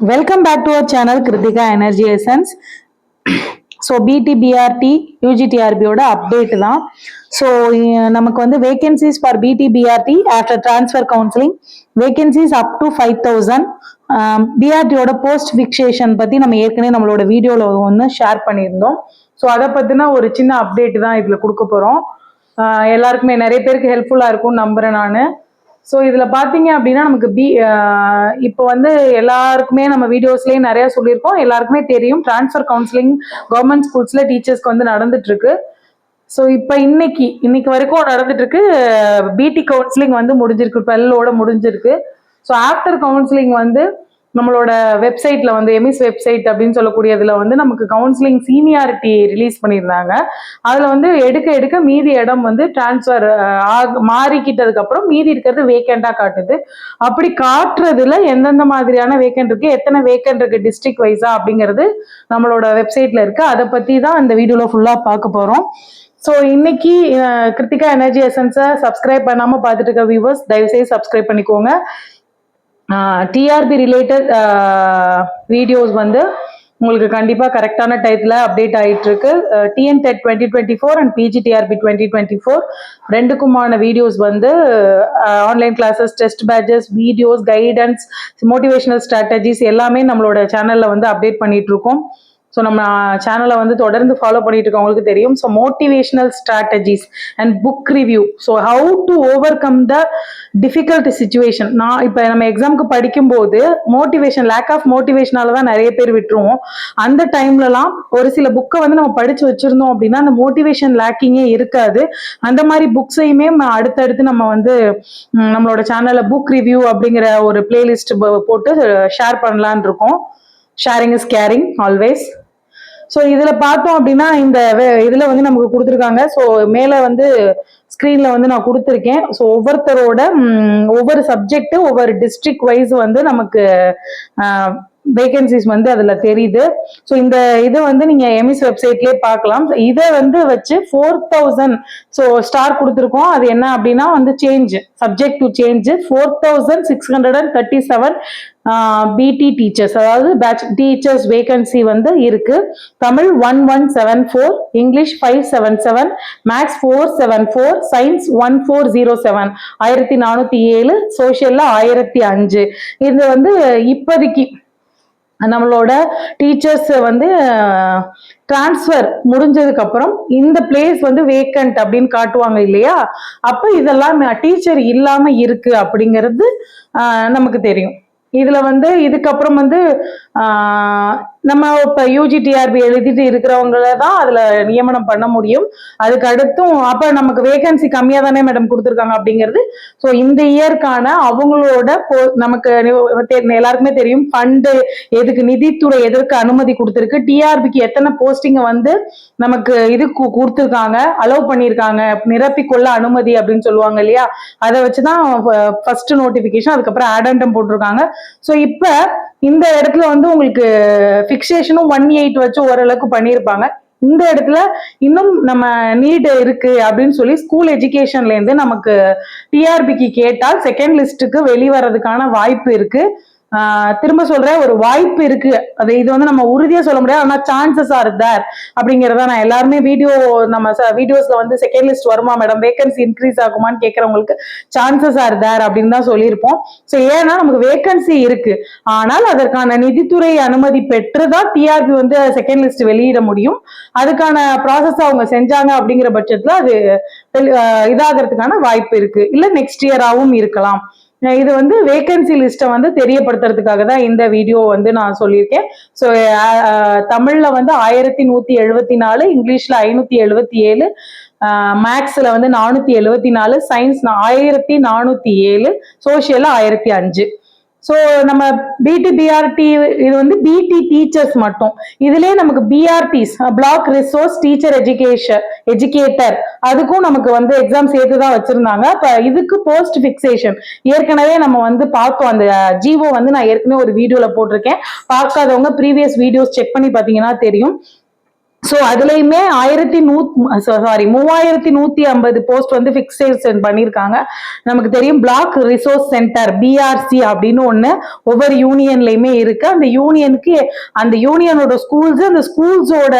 Welcome back to our channel Kritika Energy Essence. So PDPRT யூஜிடிஆர்பியோட update தான். So நமக்கு வந்து vacancies for PDPRT after transfer counselling vacancies up to 5,000. பிஆர்டியோட post fixation பற்றி நம்ம ஏற்கனவே நம்மளோட வீடியோவில் வந்து ஷேர் பண்ணியிருந்தோம். ஸோ அதை பற்றின ஒரு சின்ன அப்டேட் தான் இதில் கொடுக்க போகிறோம். எல்லாருக்குமே நிறைய பேருக்கு ஹெல்ப்ஃபுல்லாக இருக்கும்னு நம்புகிறேன் நான். ஸோ இதில் பார்த்தீங்க அப்படின்னா நமக்கு இப்போ வந்து எல்லாருக்குமே நம்ம வீடியோஸ்லேயே நிறையா சொல்லியிருக்கோம், எல்லாருக்குமே தெரியும் டிரான்ஸ்ஃபர் கவுன்சிலிங் கவர்மெண்ட் ஸ்கூல்ஸில் டீச்சர்ஸ்க்கு வந்து நடந்துட்டு இருக்கு. ஸோ இப்போ இன்னைக்கு வரைக்கும் நடந்துட்டு இருக்கு. பிடி கவுன்சிலிங் வந்து முடிஞ்சிருக்கு, 12ஓட முடிஞ்சிருக்கு. ஸோ ஆஃப்டர் கவுன்சிலிங் வந்து நம்மளோட வெப்சைட்ல வந்து எமிஸ் வெப்சைட் அப்படின்னு சொல்லக்கூடியதுல வந்து நமக்கு கவுன்சிலிங் சீனியாரிட்டி ரிலீஸ் பண்ணியிருந்தாங்க. அதுல வந்து எடுக்க மீதி இடம் வந்து டிரான்ஸ்ஃபர் மாறிக்கிட்டதுக்கு அப்புறம் மீதி இருக்கிறது வேக்கண்டா காட்டுது. அப்படி காட்டுறதுல எந்தெந்த மாதிரியான வேக்கண்ட் இருக்கு, எத்தனை வேக்கண்ட் இருக்கு டிஸ்ட்ரிக்ட் வைஸா அப்படிங்கிறது நம்மளோட வெப்சைட்ல இருக்கு. அதை பத்தி தான் இந்த வீடியோல ஃபுல்லா பார்க்க போறோம். ஸோ இன்னைக்கு கிருத்திகா எனர்ஜி எசன்ஸை சப்ஸ்கிரைப் பண்ணாம பார்த்துட்டு இருக்க வியூவர்ஸ் தயவுசெய்து சப்ஸ்கிரைப் பண்ணிக்கோங்க. டிஆர்பி ரிலேட்டட் வீடியோஸ் வந்து உங்களுக்கு கண்டிப்பாக கரெக்டான டயத்தில் அப்டேட் ஆகிட்டு இருக்கு. டிஎன் டெட் 2024 அண்ட் பிஜிடிஆர்பி 2024 ரெண்டுக்குமான வீடியோஸ் வந்து online classes, test batches, videos, guidance, motivational strategies எல்லாமே நம்மளோட சேனலில் வந்து அப்டேட் பண்ணிட்டு இருக்கோம். ஸோ நம்ம சேனலை வந்து தொடர்ந்து ஃபாலோ பண்ணிட்டு இருக்கவங்களுக்கு தெரியும். So motivational strategies and book review, so how to over come the difficult situation. நான் இப்போ நம்ம எக்ஸாமுக்கு படிக்கும்போது லேக் ஆஃப் மோட்டிவேஷனால தான் நிறைய பேர் விட்டுருவோம். அந்த டைம்லலாம் ஒரு சில புக்கை வந்து நம்ம படிச்சு வச்சிருந்தோம் அப்படின்னா அந்த மோட்டிவேஷன் லேக்கிங்கே இருக்காது. அந்த மாதிரி புக்ஸையுமே அடுத்தடுத்து நம்ம வந்து நம்மளோட சேனல்ல புக் ரிவ்யூ அப்படிங்கிற ஒரு பிளேலிஸ்ட் போட்டு ஷேர் பண்ணலான் இருக்கோம். Sharing is caring always. So இதில் பார்த்தோம் அப்படின்னா இந்த இதில் வந்து நமக்கு கொடுத்துருக்காங்க. ஸோ மேலே வந்து ஸ்க்ரீனில் வந்து நான் கொடுத்துருக்கேன். ஸோ ஒவ்வொருத்தரோட ஒவ்வொரு சப்ஜெக்ட் ஒவ்வொரு டிஸ்ட்ரிக்ட் வைஸ் வந்து நமக்கு வேகன்சிஸ் வந்து அதுல தெரியுது. ஸோ இந்த இது வந்து நீங்க எமிஸ் வெப்சைட்லயே பார்க்கலாம். இதை வந்து வச்சு 4,000 ஸோ ஸ்டார் கொடுத்துருக்கோம். அது என்ன அப்படின்னா வந்து சேஞ்ச் சப்ஜெக்ட் டு சேஞ்ச் 4,637 பிடி டீச்சர்ஸ், அதாவது பேட்ச் டீச்சர்ஸ் வேகன்சி வந்து இருக்கு. தமிழ் 1174, இங்கிலீஷ் 577, மேக்ஸ் 474, சயின்ஸ் 1407, 1407, சோசியல்ல 1005. இது வந்து இப்போதைக்கு நம்மளோட டீச்சர்ஸ் வந்து டிரான்ஸ்ஃபர் முடிஞ்சதுக்கு அப்புறம் இந்த பிளேஸ் வந்து வேக்கண்ட் அப்படின்னு காட்டுவாங்க இல்லையா, அப்ப இதெல்லாம் டீச்சர் இல்லாம இருக்கு அப்படிங்கிறது நமக்கு தெரியும். இதுல வந்து இதுக்கப்புறம் வந்து நம்ம இப்ப யூஜிடிஆர்பி எழுதிட்டு இருக்கிறவங்கள தான் அதுல நியமனம் பண்ண முடியும். அதுக்கு அடுத்தும் அப்ப நமக்கு வேகன்சி கம்மியா தானே மேடம் கொடுத்துருக்காங்க அப்படிங்கிறது. ஸோ இந்த இயற்கான அவங்களோட நமக்கு எல்லாருக்குமே தெரியும் ஃபண்டு எதுக்கு, நிதித்துறை எதற்கு அனுமதி கொடுத்துருக்கு, டிஆர்பிக்கு எத்தனை போஸ்டிங் வந்து நமக்கு இது கொடுத்துருக்காங்க, அலோவ் பண்ணியிருக்காங்க, நிரப்பிக்கொள்ள அனுமதி அப்படின்னு சொல்லுவாங்க இல்லையா, அதை வச்சுதான் ஃபர்ஸ்ட் நோட்டிபிகேஷன், அதுக்கப்புறம் ஆடண்டம் போட்டிருக்காங்க. ஸோ இப்ப இந்த இடத்துல வந்து உங்களுக்கு பிக்சேஷனும் 1/8 வச்சு ஓரளவுக்கு பண்ணியிருப்பாங்க. இந்த இடத்துல இன்னும் நம்ம நீட் இருக்கு அப்படின்னு சொல்லி ஸ்கூல் எஜுகேஷன்ல இருந்து நமக்கு டிஆர்பிக்கு கேட்டால் செகண்ட் லிஸ்ட்டுக்கு வெளிவரதுக்கான வாய்ப்பு இருக்கு. திரும்ப சொல்றேன், ஒரு வாய்ப்பு இருக்கு. அது இது வந்து நம்ம உறுதியா சொல்ல முடியாது, ஆனா சான்சஸ் ஆர் தேர் அப்படிங்கிறத நான் எல்லாருமே நம்ம வீடியோஸ்ல வந்து செகண்ட் லிஸ்ட் வருமா மேடம், வேகன்சி இன்க்ரீஸ் ஆகுமான்னு கேட்கறவங்களுக்கு சான்சஸ் ஆர் தேர் அப்படின்னு தான் சொல்லியிருப்போம். ஸோ ஏன்னா நமக்கு வேகன்சி இருக்கு, ஆனால் அதற்கான நிதித்துறை அனுமதி பெற்றுதான் டிஆர்பி வந்து செகண்ட் லிஸ்ட் வெளியிட முடியும். அதுக்கான ப்ராசஸ் அவங்க செஞ்சாங்க அப்படிங்கிற பட்சத்துல அது இதாகிறதுக்கான வாய்ப்பு இருக்கு, இல்ல நெக்ஸ்ட் இயராகவும் இருக்கலாம். இது வந்து வேகன்சி லிஸ்ட்டை வந்து தெரியப்படுத்துறதுக்காக தான் இந்த வீடியோ வந்து நான் சொல்லியிருக்கேன். ஸோ தமிழ்ல வந்து 1174, இங்கிலீஷ்ல 577, மேக்ஸ்ல வந்து 474, சயின்ஸ் 1407, சோசியல்ல 1005. ஸோ நம்ம பிடிபிஆர்டி இது வந்து பிடி டீச்சர்ஸ் மட்டும். இதுலயே நமக்கு BRTEs, black resource teacher educator, அதுக்கும் நமக்கு வந்து எக்ஸாம் சேர்த்து தான் வச்சிருந்தாங்க. இப்ப இதுக்கு போஸ்ட் பிக்சேஷன் ஏற்கனவே நம்ம வந்து பார்த்தோம். அந்த ஜிஓ வந்து நான் ஏற்கனவே ஒரு வீடியோல போட்டிருக்கேன், பார்க்காதவங்க ப்ரீவியஸ் வீடியோஸ் செக் பண்ணி பார்த்தீங்கன்னா தெரியும். ஸோ அதுலயுமே 3150 போஸ்ட் வந்து ஃபிக்ஸேஷன் பண்ணியிருக்காங்க. நமக்கு தெரியும் பிளாக் ரிசோர்ஸ் சென்டர் பிஆர்சி அப்படின்னு ஒண்ணு ஒவ்வொரு யூனியன்லயுமே இருக்கு. அந்த யூனியனுக்கு அந்த யூனியனோட ஸ்கூல்ஸ் அந்த ஸ்கூல்ஸோட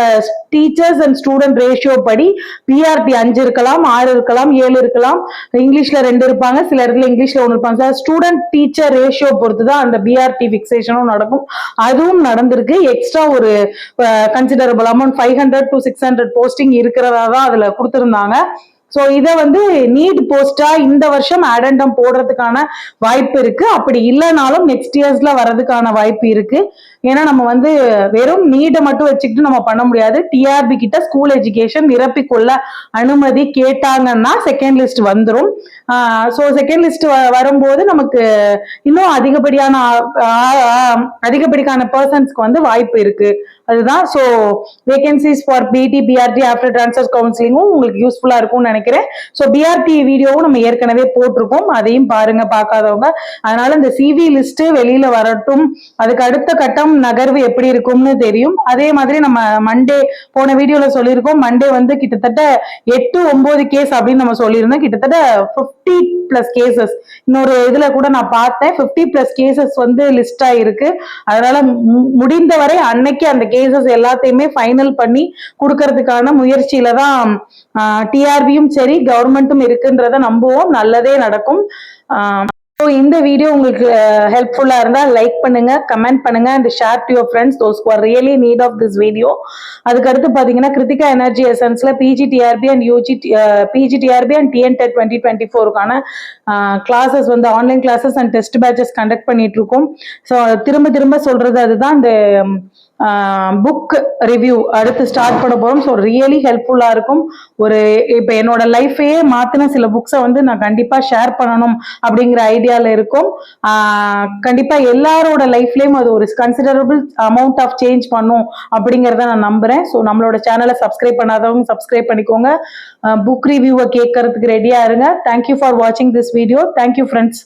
டீச்சர்ஸ் அண்ட் ஸ்டூடெண்ட் ரேஷியோ படி பிஆர்டி 5 இருக்கலாம், 6 இருக்கலாம், 7 இருக்கலாம், இங்கிலீஷ்ல 2 இருப்பாங்க, சில இடத்துல இங்கிலீஷ்ல 1 இருப்பாங்க. ஸ்டூடெண்ட் டீச்சர் ரேஷியோ பொறுத்து தான் அந்த பிஆர்டி ஃபிக்ஸேஷனும் நடக்கும். அதுவும் நடந்திருக்கு. எக்ஸ்ட்ரா ஒரு கன்சிடரபிள் அமௌண்ட் 500 to 600 போஸ்டிங் இருக்கிறதா தான் அதுல கொடுத்திருந்தாங்க. ஸோ இதை வந்து நீட் போஸ்டா இந்த வருஷம் ஆடண்டம் போடுறதுக்கான வாய்ப்பு இருக்கு. அப்படி இல்லைனாலும் நெக்ஸ்ட் இயர்ஸ்ல வர்றதுக்கான வாய்ப்பு இருக்கு. ஏன்னா நம்ம வந்து வெறும் நீடை மட்டும் வச்சுக்கிட்டு நம்ம பண்ண முடியாது. டிஆர்பி கிட்ட ஸ்கூல் எஜுகேஷன் நிரப்பிக்கொள்ள அனுமதி கேட்டாங்கன்னா செகண்ட் லிஸ்ட் வந்துடும். ஸோ செகண்ட் லிஸ்ட் வரும்போது நமக்கு இன்னும் அதிகப்படியான பர்சன்ஸ்க்கு வந்து வாய்ப்பு இருக்கு. அதுதான். ஸோ வேகன்சிஸ் ஃபார் பிடி பிஆர்டி ஆஃப்டர் டிரான்ஸ்ஃபர் கவுன்சிலிங்கும் உங்களுக்கு யூஸ்ஃபுல்லா இருக்கும்னு நினைக்கிறேன். ஸோ பிஆர்டி வீடியோவும் நம்ம ஏற்கனவே போட்டிருக்கோம், அதையும் பாருங்க பார்க்காதவங்க. அதனால இந்த சிவி லிஸ்ட் வெளியில வரட்டும், அதுக்கு அடுத்த கட்டம் நகர்வு எப்படி இருக்கும்னு தெரியும். அதே மாதிரி நம்ம மண்டே போன வீடியோல சொல்லியிருக்கோம், மண்டே வந்து கிட்டத்தட்ட 8-9 கேஸ் அப்படின்னு நம்ம சொல்லியிருந்தோம். கிட்டத்தட்ட 50+ கேசஸ் இன்னொரு இதுல கூட நான் பார்த்தேன், 50+ கேசஸ் வந்து லிஸ்ட் ஆயிருக்கு. அதனால முடிந்தவரை அன்னைக்கு அந்த கேசஸ் எல்லாத்தையுமே ஃபைனல் பண்ணி கொடுக்கறதுக்கான முயற்சியில தான் டிஆர்பியும் சரி கவர்மெண்ட்டும் இருக்குன்றத நம்புவோம். நல்லதே நடக்கும். இந்த வீடியோ உங்களுக்கு ஹெல்ப்ஃபுல்லா இருந்தா லைக் பண்ணுங்க, கமெண்ட் பண்ணுங்க and share to your friends those who are really need of this video. அதுக்கு அடுத்து பாத்தீங்கன்னா கிருத்திகா எனர்ஜி எசன்ஸ்ல PGTRB and PGTRB and TN TET 2024க்கான கிளாஸஸ் வந்து online classes and test batches conduct பண்ணிட்டு இருக்கோம். ஸோ திரும்ப சொல்றது அதுதான், இந்த புக் ரிவ்யூ அடுத்து ஸ்டார்ட் பண்ண போறோம். ஸோ ரியலி ஹெல்ப்ஃபுல்லா இருக்கும். இப்போ என்னோட லைஃபையே மாத்தின சில புக்ஸை வந்து நான் கண்டிப்பா ஷேர் பண்ணணும் அப்படிங்கிற ஐடியால இருக்கும். கண்டிப்பா எல்லாரோட லைஃப்லயும் அது ஒரு கன்சிடரபிள் அமௌண்ட் ஆஃப் சேஞ்ச் பண்ணும் அப்படிங்கிறத நான் நம்புறேன். ஸோ நம்மளோட சேனலை சப்ஸ்கிரைப் பண்ணாதவங்க சப்ஸ்கிரைப் பண்ணிக்கோங்க. புக் ரிவ்யூவை கேட்கறதுக்கு ரெடியா இருங்க. தேங்க்யூ ஃபார் வாட்சிங் திஸ் வீடியோ. Thank you friends.